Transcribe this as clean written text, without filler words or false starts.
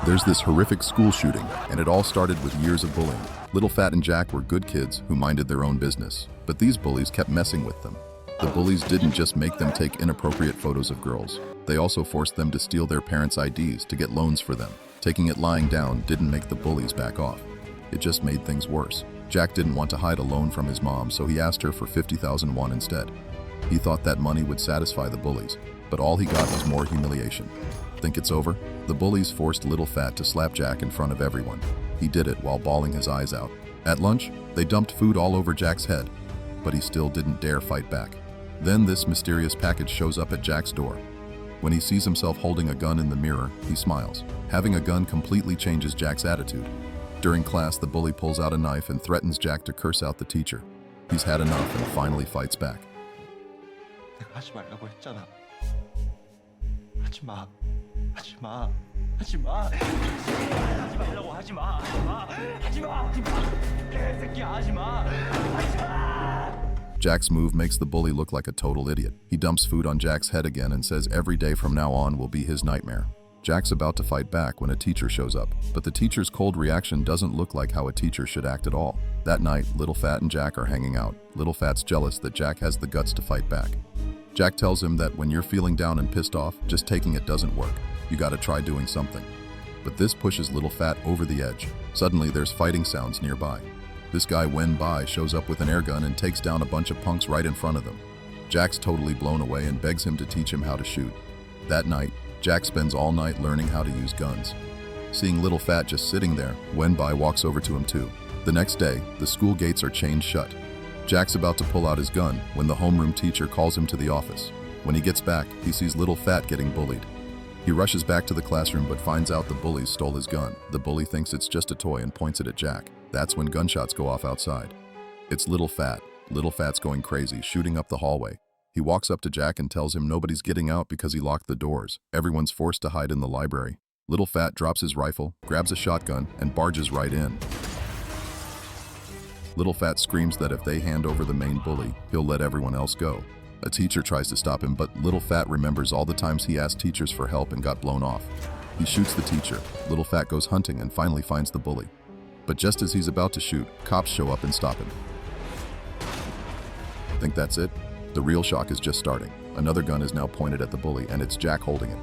There's this horrific school shooting, and it all started with years of bullying. Little Fat and Jack were good kids who minded their own business, but these bullies kept messing with them. The bullies didn't just make them take inappropriate photos of girls. They also forced them to steal their parents' IDs to get loans for them. Taking it lying down didn't make the bullies back off. It just made things worse. Jack didn't want to hide a loan from his mom, so he asked her for 50,000 won instead. He thought that money would satisfy the bullies, but all he got was more humiliation. Think it's over? The bullies forced Little Fat to slap Jack in front of everyone. He did it while bawling his eyes out. At lunch, they dumped food all over Jack's head, but he still didn't dare fight back. Then this mysterious package shows up at Jack's door. When he sees himself holding a gun in the mirror, he smiles. Having a gun completely changes Jack's attitude. During class, the bully pulls out a knife and threatens Jack to curse out the teacher. He's had enough and finally fights back. 내가 하지 말라고 했잖아. 하지 마. 하지 마. 하지 마. 하지 말라고 하지 마. 하지 마. 하지 마. 하지 마. 개새끼야 하지 마. 하지 마. Jack's move makes the bully look like a total idiot. He dumps food on Jack's head again and says every day from now on will be his nightmare. Jack's about to fight back when a teacher shows up, but the teacher's cold reaction doesn't look like how a teacher should act at all. That night, Little Fat and Jack are hanging out. Little Fat's jealous that Jack has the guts to fight back. Jack tells him that when you're feeling down and pissed off, just taking it doesn't work. You gotta try doing something. But this pushes Little Fat over the edge. Suddenly, there's fighting sounds nearby. This guy Wen Bai shows up with an air gun and takes down a bunch of punks right in front of them. Jack's totally blown away and begs him to teach him how to shoot. That night, Jack spends all night learning how to use guns. Seeing Little Fat just sitting there, Wen Bai walks over to him too. The next day, the school gates are chained shut. Jack's about to pull out his gun when the homeroom teacher calls him to the office. When he gets back, he sees Little Fat getting bullied. He rushes back to the classroom but finds out the bullies stole his gun. The bully thinks it's just a toy and points it at Jack. That's when gunshots go off outside. It's Little Fat. Little Fat's going crazy, shooting up the hallway. He walks up to Jack and tells him nobody's getting out because he locked the doors. Everyone's forced to hide in the library. Little Fat drops his rifle, grabs a shotgun, and barges right in. Little Fat screams that if they hand over the main bully, he'll let everyone else go. A teacher tries to stop him, but Little Fat remembers all the times he asked teachers for help and got blown off. He shoots the teacher. Little Fat goes hunting and finally finds the bully. But just as he's about to shoot, cops show up and stop him. Think that's it? The real shock is just starting. Another gun is now pointed at the bully, and it's Jack holding it.